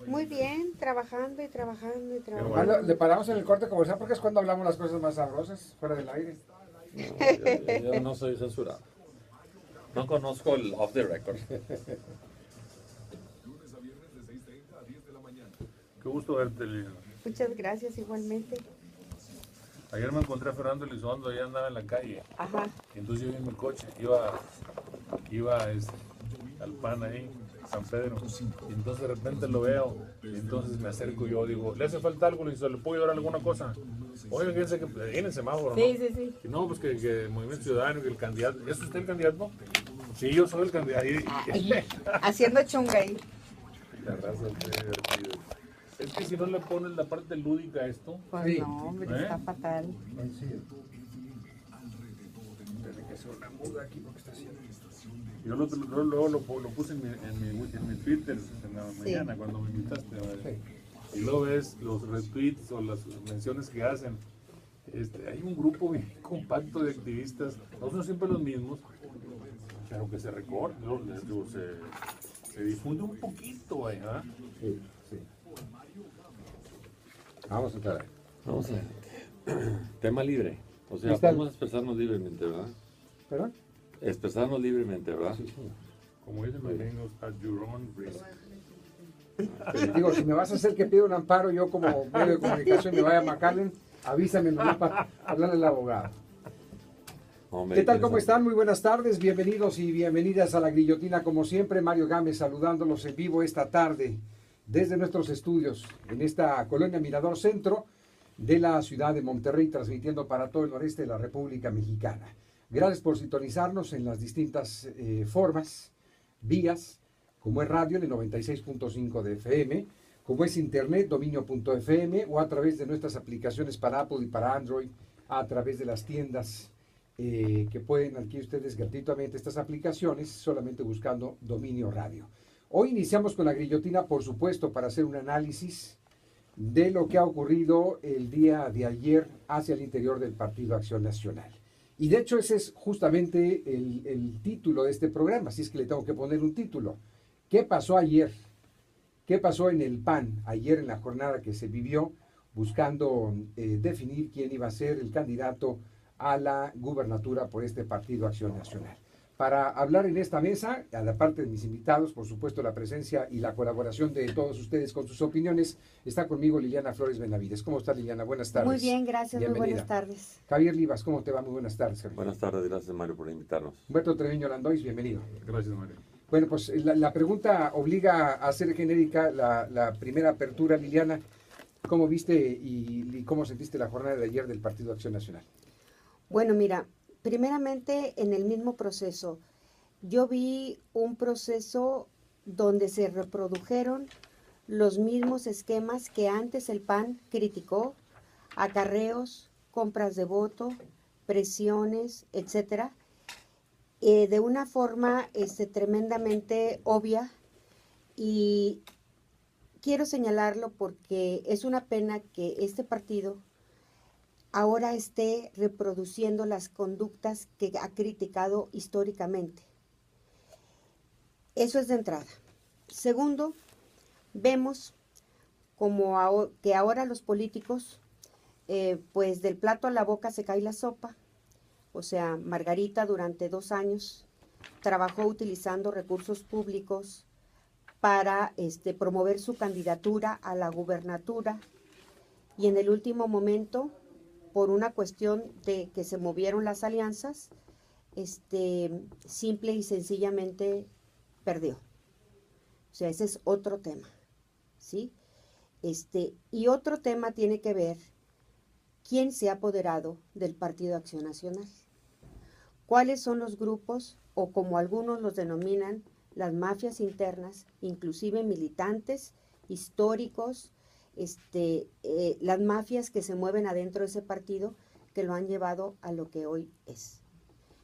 Muy bien, trabajando y trabajando y trabajando. Bueno, le paramos en el corte comercial porque es cuando hablamos las cosas más sabrosas, fuera del aire. No, yo no soy censurado. No conozco el off the record. Qué gusto verte, Liliana. Muchas gracias, igualmente. Ayer me encontré a Fernando Elizondo, ya andaba en la calle. Ajá. Y entonces yo vi en mi coche, iba al PAN ahí, San Pedro. Y entonces de repente lo veo, y entonces me acerco y yo digo, ¿le hace falta algo? ¿Le puedo llevar alguna cosa? Oiga, fíjense que ahí en el semáforo, ¿no? Sí, sí, sí. Y no, pues que Movimiento Ciudadano, que el candidato. ¿Es usted el candidato? Sí, yo soy el candidato. Haciendo chunga ahí. La raza es muy divertida. Es que si no le pones la parte lúdica a esto, Pues Sí. no, hombre, está fatal. Tiene que ser una muda aquí porque está haciendo. yo luego lo puse en mi Twitter en la mañana cuando me invitaste. Y luego ves los retweets o las menciones que hacen. Hay un grupo bien compacto de activistas, no son siempre los mismos, pero que se recorta, se difunde un poquito ahí, ¿ah? Sí, sí. Vamos a entrar ahí. Vamos adelante. Tema libre. O sea, Está- podemos expresarnos libremente, ¿verdad? ¿Perdón? Expresarnos libremente, ¿verdad? Sí, señor. Como dicen los gringos, at your own risk. Digo, si me vas a hacer que pida un amparo, yo como medio de comunicación me vaya a McAllen, avísame nomás para hablarle al abogado. Hombre, ¿Qué tal? ¿Cómo interesante. están? Muy buenas tardes, bienvenidos y bienvenidas a La Grillotina, como siempre, Mario Gámez saludándolos en vivo esta tarde desde nuestros estudios en esta colonia Mirador Centro de la ciudad de Monterrey, transmitiendo para todo el noreste de la República Mexicana. Gracias por sintonizarnos en las distintas formas, vías, como es radio en el 96.5 de FM, como es internet, dominio.fm, o a través de nuestras aplicaciones para Apple y para Android, a través de las tiendas que pueden adquirir ustedes gratuitamente estas aplicaciones, solamente buscando Dominio Radio. Hoy iniciamos con la grillotina, por supuesto, para hacer un análisis de lo que ha ocurrido el día de ayer hacia el interior del Partido Acción Nacional. Y de hecho ese es justamente el título de este programa, así es que le tengo que poner un título. ¿Qué pasó ayer? ¿Qué pasó en el PAN ayer en la jornada que se vivió buscando definir quién iba a ser el candidato a la gubernatura por este Partido Acción Nacional? Para hablar en esta mesa, a la parte de mis invitados, por supuesto la presencia y la colaboración de todos ustedes con sus opiniones, está conmigo Liliana Flores Benavides. ¿Cómo está, Liliana? Buenas tardes. Muy bien, gracias, muy Bienvenida. buenas tardes. Javier Livas, ¿cómo te va? Muy buenas tardes, Javier. Buenas tardes, gracias Mario por invitarnos. Humberto Treviño Landois, bienvenido. Gracias, Mario. Bueno, pues la pregunta obliga a hacer genérica la primera apertura, Liliana. ¿Cómo viste y cómo sentiste la jornada de ayer del Partido Acción Nacional? Bueno, mira, primeramente en el mismo proceso, yo vi un proceso donde se reprodujeron los mismos esquemas que antes el PAN criticó: acarreos, compras de voto, presiones, etcétera, de una forma tremendamente obvia. Y quiero señalarlo porque es una pena que este partido ahora esté reproduciendo las conductas que ha criticado históricamente. Eso es de entrada. Segundo, vemos que ahora los políticos, pues del plato a la boca se cae la sopa. O sea, Margarita durante 2 años trabajó utilizando recursos públicos para promover su candidatura a la gubernatura, y en el último momento, por una cuestión de que se movieron las alianzas, simple y sencillamente perdió. O sea, ese es otro tema, ¿sí? Y otro tema tiene que ver quién se ha apoderado del Partido Acción Nacional. ¿Cuáles son los grupos, o como algunos los denominan, las mafias internas, inclusive militantes, históricos, las mafias que se mueven adentro de ese partido, que lo han llevado a lo que hoy es?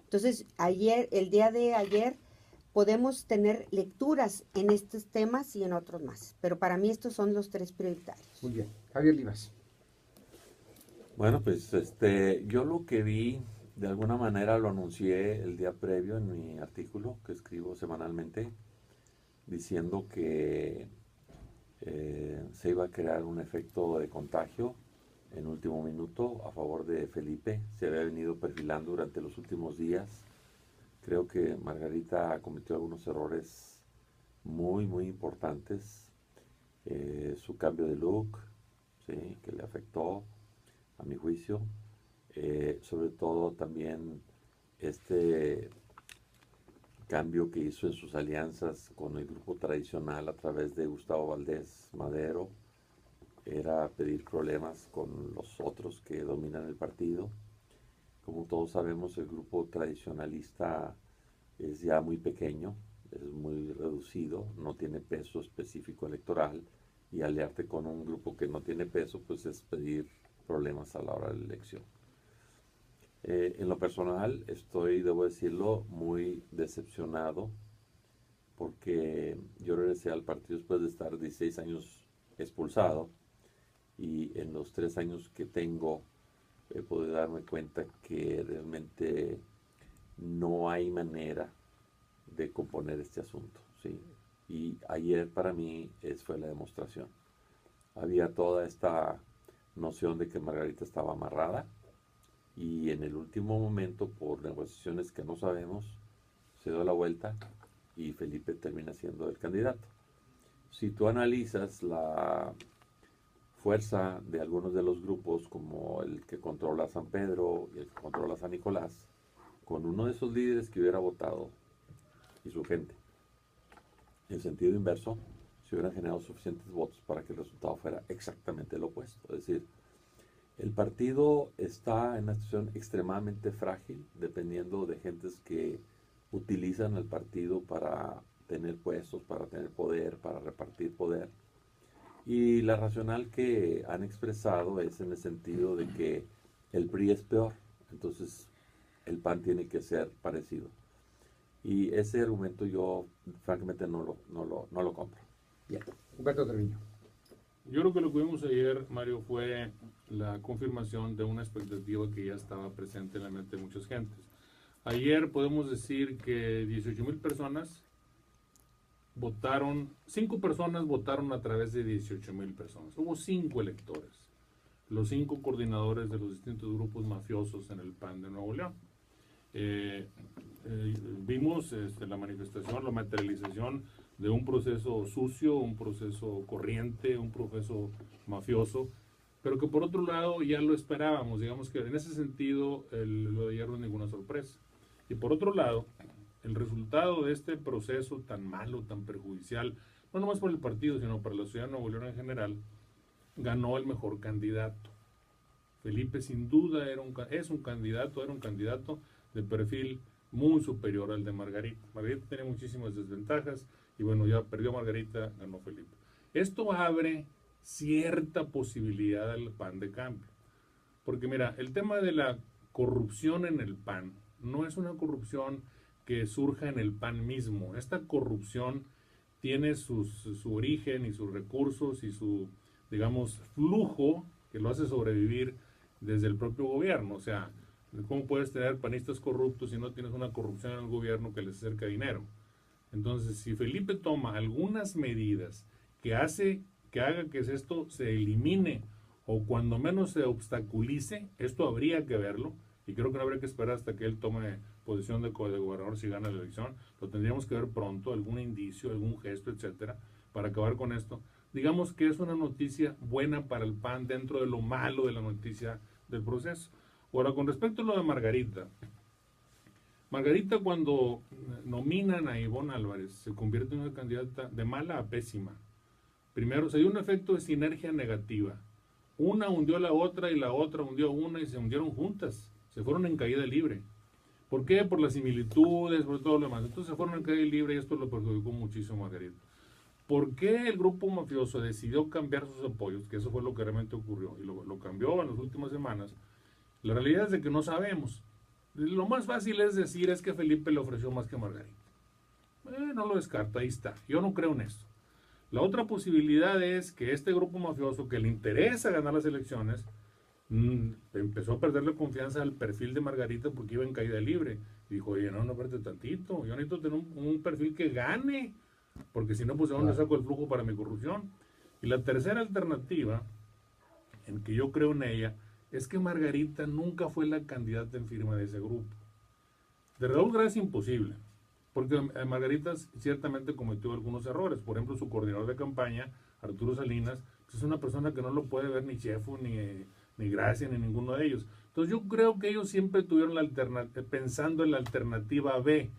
Entonces, el día de ayer, podemos tener lecturas en estos temas y en otros más, pero para mí estos son los 3 prioritarios. Muy bien. Javier Livas. Bueno, pues yo lo que vi, de alguna manera lo anuncié el día previo en mi artículo que escribo semanalmente, diciendo que se iba a crear un efecto de contagio en último minuto a favor de Felipe. Se había venido perfilando durante los últimos días. Creo que Margarita cometió algunos errores muy, muy importantes. Su cambio de look, ¿sí?, que le afectó, a mi juicio. Sobre todo también este cambio que hizo en sus alianzas con el grupo tradicional a través de Gustavo Valdés Madero, era pedir problemas con los otros que dominan el partido. Como todos sabemos, el grupo tradicionalista es ya muy pequeño, es muy reducido, no tiene peso específico electoral, y aliarte con un grupo que no tiene peso, pues es pedir problemas a la hora de la elección. En lo personal estoy, debo decirlo, muy decepcionado, porque yo regresé al partido después de estar 16 años expulsado, y en los 3 años que tengo he podido darme cuenta que realmente no hay manera de componer este asunto, ¿sí? Y ayer para mí fue la demostración. Había toda esta noción de que Margarita estaba amarrada, y en el último momento, por negociaciones que no sabemos, se dio la vuelta y Felipe termina siendo el candidato. Si tú analizas la fuerza de algunos de los grupos, como el que controla San Pedro y el que controla San Nicolás, con uno de esos líderes que hubiera votado y su gente, en sentido inverso, se hubieran generado suficientes votos para que el resultado fuera exactamente lo opuesto. Es decir, el partido está en una situación extremadamente frágil, dependiendo de gentes que utilizan el partido para tener puestos, para tener poder, para repartir poder. Y la racional que han expresado es en el sentido de que el PRI es peor, entonces el PAN tiene que ser parecido. Y ese argumento yo francamente no lo compro. Bien. Humberto Treviño. Yo creo que lo que vimos ayer, Mario, fue la confirmación de una expectativa que ya estaba presente en la mente de muchas gentes. Ayer podemos decir que 18,000 personas votaron, 5 personas votaron a través de 18,000 personas. Hubo 5 electores, los 5 coordinadores de los distintos grupos mafiosos en el PAN de Nuevo León. Vimos la manifestación, la materialización de un proceso sucio, un proceso corriente, un proceso mafioso, pero que por otro lado ya lo esperábamos. Digamos que en ese sentido lo de ayer no es ninguna sorpresa. Y por otro lado, el resultado de este proceso tan malo, tan perjudicial, no nomás por el partido, sino para la ciudad de Nuevo León en general, ganó el mejor candidato. Felipe sin duda era un candidato de perfil muy superior al de Margarita. Margarita tenía muchísimas desventajas, y bueno, ya perdió Margarita, ganó Felipe. Esto abre cierta posibilidad al PAN de cambio. Porque mira, el tema de la corrupción en el PAN no es una corrupción que surja en el PAN mismo. Esta corrupción tiene su origen y sus recursos y su, digamos, flujo que lo hace sobrevivir desde el propio gobierno. O sea, ¿cómo puedes tener panistas corruptos si no tienes una corrupción en el gobierno que les acerca dinero? Entonces, si Felipe toma algunas medidas que haga que esto se elimine, o cuando menos se obstaculice, esto habría que verlo, y creo que no habría que esperar hasta que él tome posición de gobernador si gana la elección. Lo tendríamos que ver pronto, algún indicio, algún gesto, etcétera, para acabar con esto. Digamos que es una noticia buena para el PAN dentro de lo malo de la noticia del proceso. Ahora, con respecto a lo de Margarita, cuando nominan a Ivonne Álvarez, se convierte en una candidata de mala a pésima. Primero, se dio un efecto de sinergia negativa. Una hundió a la otra y la otra hundió a una y se hundieron juntas. Se fueron en caída libre. ¿Por qué? Por las similitudes, por todo lo demás. Entonces se fueron en caída libre y esto lo perjudicó muchísimo a Margarita. ¿Por qué el grupo mafioso decidió cambiar sus apoyos? Que eso fue lo que realmente ocurrió y lo cambió en las últimas semanas. La realidad es de que no sabemos. Lo más fácil es decir es que Felipe le ofreció más que Margarita. No lo descarta, ahí está. Yo no creo en eso. La otra posibilidad es que este grupo mafioso que le interesa ganar las elecciones empezó a perderle confianza al perfil de Margarita porque iba en caída libre. Dijo, oye, no, espérate tantito. Yo necesito tener un perfil que gane, porque si no, pues ¿de dónde saco el flujo para mi corrupción? Y la tercera alternativa, en que yo creo en ella, es que Margarita nunca fue la candidata en firma de ese grupo. De Raúl Grau es imposible, porque Margarita ciertamente cometió algunos errores. Por ejemplo, su coordinador de campaña, Arturo Salinas, pues es una persona que no lo puede ver ni Chefo, ni Gracia, ni ninguno de ellos. Entonces yo creo que ellos siempre tuvieron pensando en la alternativa B,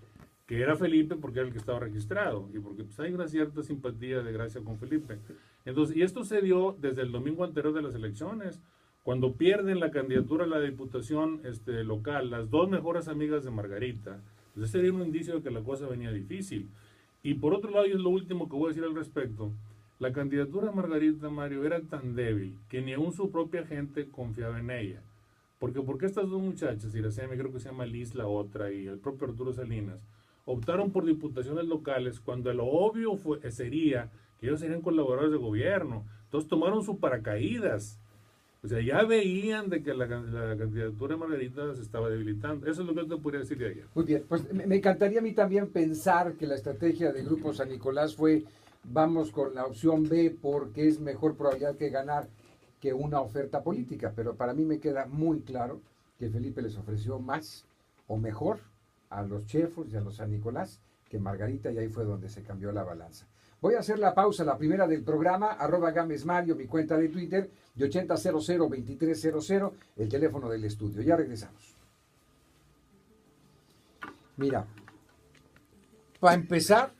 que era Felipe, porque era el que estaba registrado, y porque pues, hay una cierta simpatía de Gracia con Felipe. Entonces, y esto se dio desde el domingo anterior de las elecciones, cuando pierden la candidatura a la diputación local, las dos mejores amigas de Margarita. Pues ese era un indicio de que la cosa venía difícil. Y por otro lado, y es lo último que voy a decir al respecto, la candidatura de Margarita, Mario, era tan débil que ni aún su propia gente confiaba en ella. Porque estas dos muchachas, Iracema, creo que se llama Liz la otra, y el propio Arturo Salinas, optaron por diputaciones locales cuando lo obvio sería que ellos serían colaboradores de gobierno. Entonces tomaron su paracaídas. O sea, ya veían de que la candidatura de Margarita se estaba debilitando. Eso es lo que yo te podría decir de ayer. Muy bien, pues me encantaría a mí también pensar que la estrategia del Grupo San Nicolás fue vamos con la opción B porque es mejor probabilidad que ganar que una oferta política, pero para mí me queda muy claro que Felipe les ofreció más o mejor a los Chefos y a los San Nicolás que Margarita, y ahí fue donde se cambió la balanza. Voy a hacer la pausa, la primera del programa, @GamesMario, mi cuenta de Twitter, de 8000-2300, el teléfono del estudio. Ya regresamos. Mira, para empezar,